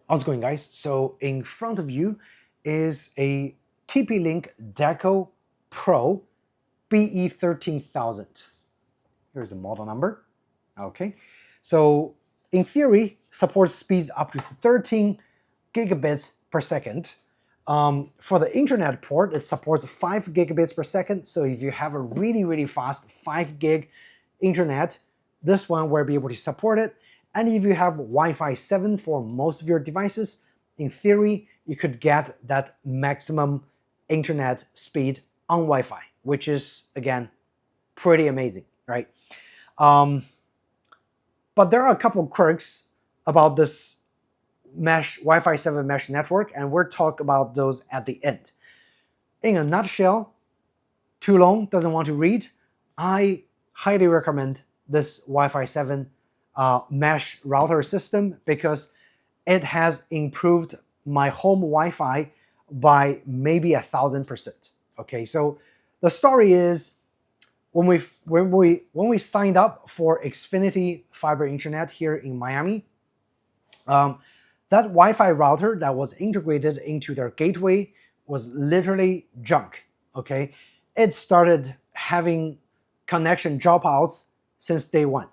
How's it going, guys? So in front of you is a TP-Link Deco Pro BE13000. Here's the model number. Okay, so in theory, supports speeds up to 13 gigabits per second. For the internet port, it supports 5 gigabits per second. So if you have a really fast 5 gig internet, this one will be able to support it. And if you have Wi-Fi 7 for most of your devices, in theory, you could get that maximum internet speed on Wi-Fi, which is, again, pretty amazing, right? But there are a couple of quirks about this Wi-Fi 7 mesh network, and we'll talk about those at the end. In a nutshell, too long, doesn't want to read, I highly recommend this Wi-Fi 7 mesh router system because it has improved my home Wi-Fi by maybe 1,000%. Okay, so the story is when we signed up for Xfinity fiber internet here in Miami, that Wi-Fi router that was integrated into their gateway was literally junk. Okay, it started having connection dropouts since day one.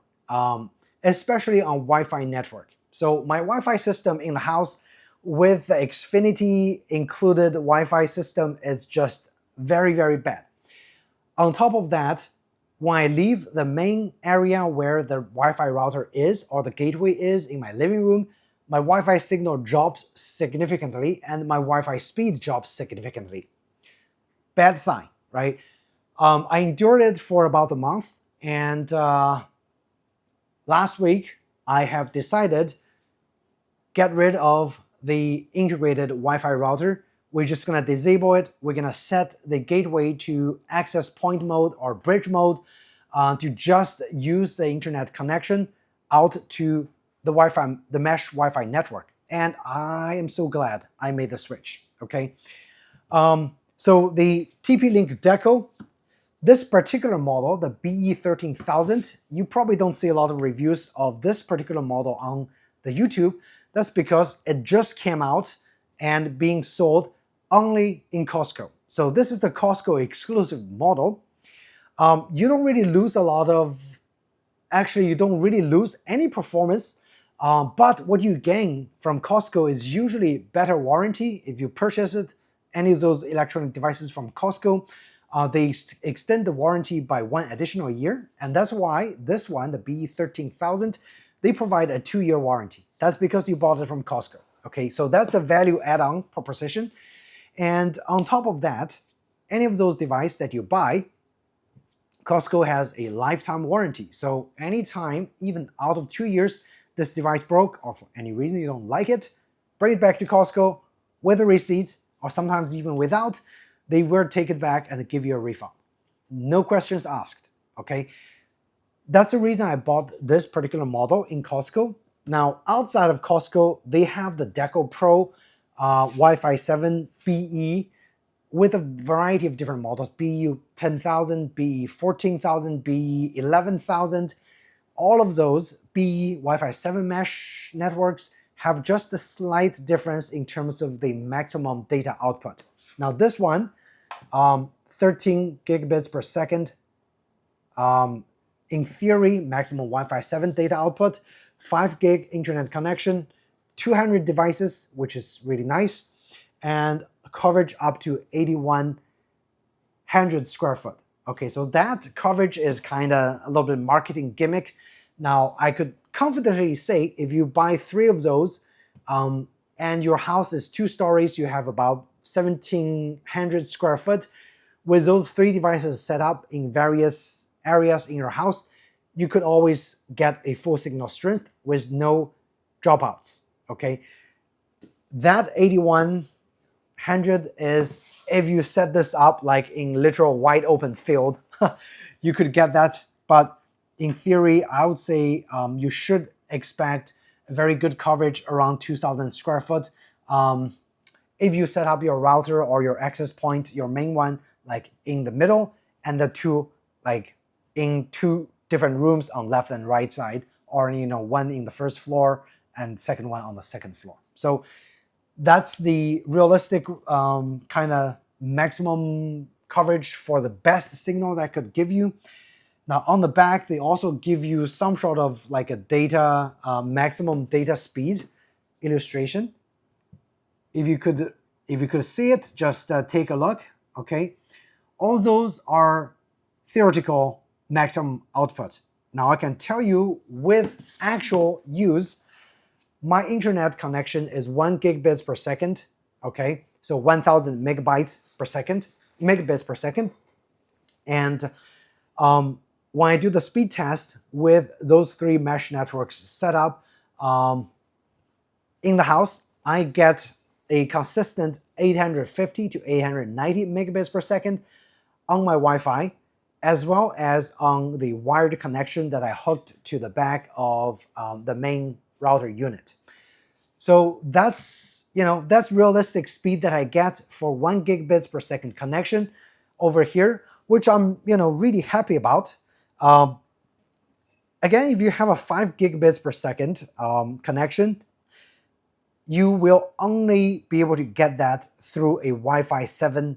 Especially on Wi-Fi network. So my Wi-Fi system in the house with the Xfinity included Wi-Fi system is just very bad. On top of that, when I leave the main area where the Wi-Fi router is or the gateway is in my living room, my Wi-Fi signal drops significantly and my Wi-Fi speed drops significantly. Bad sign, right? I endured it for about a month, and last week, I have decided get rid of the integrated Wi-Fi router. We're just gonna disable it. We're gonna set the gateway to access point mode or bridge mode to just use the internet connection out to the Wi-Fi, the mesh Wi-Fi network. And I am so glad I made the switch. Okay, so the TP-Link Deco. This particular model, the BE13000, you probably don't see a lot of reviews of this particular model on the YouTube. That's because it just came out and being sold only in Costco. So this is the Costco exclusive model. You don't really lose a lot of, actually you don't really lose any performance, but what you gain from Costco is usually better warranty. If you purchase any of those electronic devices from Costco, they extend the warranty by 1 additional year, and that's why this one, the BE13000, they provide a 2-year warranty. That's because you bought it from Costco. Okay, so that's a value add-on proposition. And on top of that, any of those devices that you buy, Costco has a lifetime warranty. So anytime, even out of 2 years, this device broke or for any reason you don't like it, bring it back to Costco with a receipt, or sometimes even without. They will take it back and give you a refund. No questions asked, okay? That's the reason I bought this particular model in Costco. Now, outside of Costco, they have the Deco Pro Wi-Fi 7 BE with a variety of different models, BE10000, BE14000, BE11000. All of those BE Wi-Fi 7 mesh networks have just a slight difference in terms of the maximum data output. Now this one, 13 gigabits per second, in theory, maximum Wi-Fi 7 data output, 5 gig internet connection, 200 devices, which is really nice, and coverage up to 8,100 square foot. Okay, so that coverage is kind of a little bit marketing gimmick. Now, I could confidently say if you buy 3 of those, and your house is 2 stories, you have about 1,700 square foot. With those 3 devices set up in various areas in your house, you could always get a full signal strength with no dropouts, okay? That 8,100 is if you set this up like in literal wide open field, you could get that. But in theory, I would say you should expect a very good coverage around 2,000 square foot. If you set up your router or your access point, your main one, like in the middle, and the 2 like in 2 different rooms on left and right side, or one in the first floor and second one on the second floor. So that's the realistic kind of maximum coverage for the best signal that I could give you. Now on the back, they also give you some sort of like a data maximum data speed illustration. If you could see it, just take a look. Okay, all those are theoretical maximum output. Now I can tell you with actual use, my internet connection is 1 gigabits per second. Okay, so 1,000 megabytes per second, megabits per second. And when I do the speed test with those 3 mesh networks set up in the house, I get a consistent 850 to 890 megabits per second on my Wi-Fi, as well as on the wired connection that I hooked to the back of the main router unit. So that's realistic speed that I get for 1 gigabits per second connection over here, which I'm really happy about. Again, if you have a 5 gigabits per second connection, you will only be able to get that through a Wi-Fi 7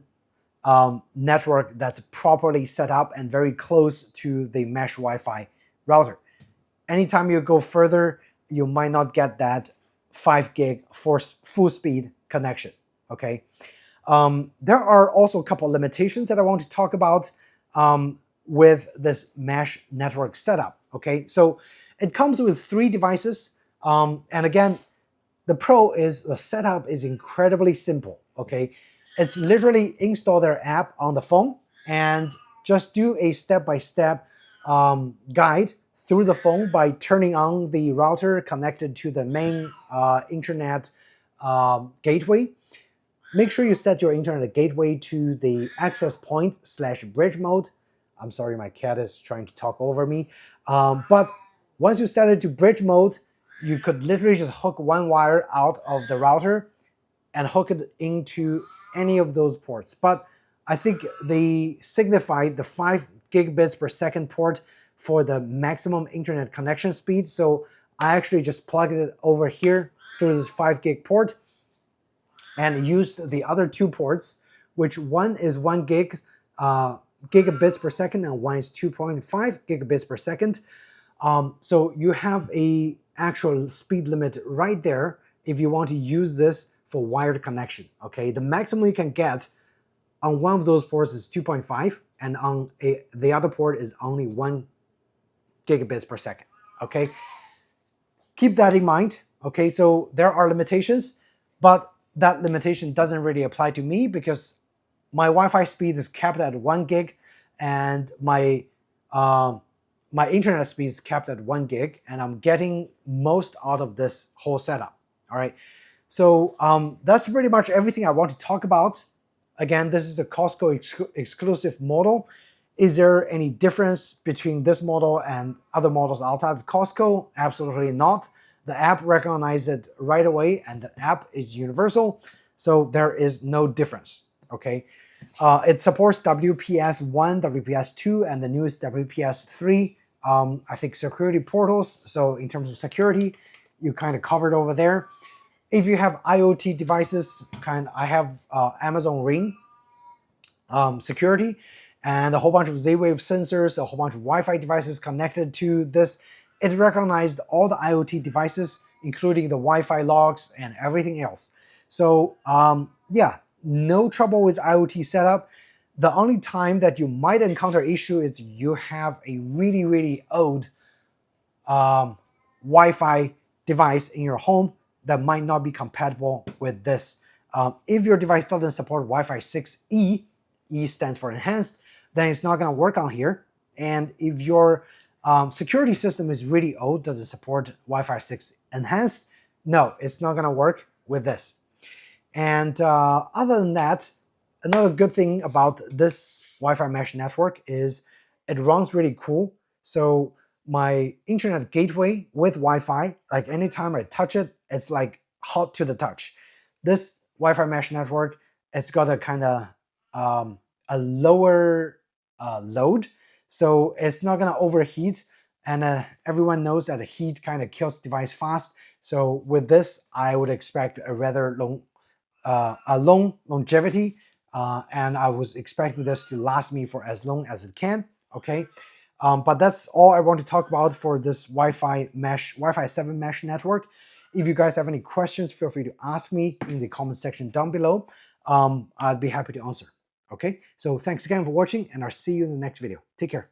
network that's properly set up and very close to the mesh Wi-Fi router. Anytime you go further, you might not get that 5 gig for full speed connection. Okay. There are also a couple limitations that I want to talk about with this mesh network setup. Okay, so it comes with 3 devices, and again, the pro is the setup is incredibly simple. Okay, it's literally install their app on the phone and just do a step-by-step guide through the phone by turning on the router connected to the main internet gateway. Make sure you set your internet gateway to the access point / bridge mode. I'm sorry, my cat is trying to talk over me. But once you set it to bridge mode, you could literally just hook one wire out of the router and hook it into any of those ports. But I think they signified the 5 gigabits per second port for the maximum internet connection speed. So I actually just plugged it over here through this 5 gig port and used the other 2 ports, which one is 1 gigabits per second and one is 2.5 gigabits per second. So you have a actual speed limit right there if you want to use this for wired connection. Okay, the maximum you can get on one of those ports is 2.5, and on the other port is only 1 gigabits per second. Okay, keep that in mind. Okay, so there are limitations, but that limitation doesn't really apply to me because my Wi-Fi speed is capped at 1 gig, and my internet speed is capped at 1 gig, and I'm getting most out of this whole setup. All right, so that's pretty much everything I want to talk about. Again, this is a Costco exclusive model. Is there any difference between this model and other models outside of Costco? Absolutely not. The app recognized it right away, and the app is universal, so there is no difference. Okay, it supports WPS1, WPS2, and the newest WPS3. I think security portals. So in terms of security, you kind of covered over there. If you have IoT devices, I have Amazon Ring security, and a whole bunch of Z-Wave sensors, a whole bunch of Wi-Fi devices connected to this. It recognized all the IoT devices, including the Wi-Fi logs and everything else. So yeah, no trouble with IoT setup. The only time that you might encounter issue is you have a really, really old Wi-Fi device in your home that might not be compatible with this. If your device doesn't support Wi-Fi 6E, E stands for enhanced, then it's not going to work on here. And if your security system is really old, does it support Wi-Fi 6 enhanced? No, it's not going to work with this. And other than that, another good thing about this Wi-Fi mesh network is it runs really cool. So my internet gateway with Wi-Fi, like anytime I touch it, it's like hot to the touch. This Wi-Fi mesh network, it's got a kind of a lower load, so it's not gonna overheat, And everyone knows that the heat kind of kills device fast. So with this, I would expect a rather long longevity, and I was expecting this to last me for as long as it can. Okay, but that's all I want to talk about for this Wi-Fi 7 mesh network. If you guys have any questions, feel free to ask me in the comment section down below. I'd be happy to answer. Okay, so thanks again for watching, and I'll see you in the next video. Take care.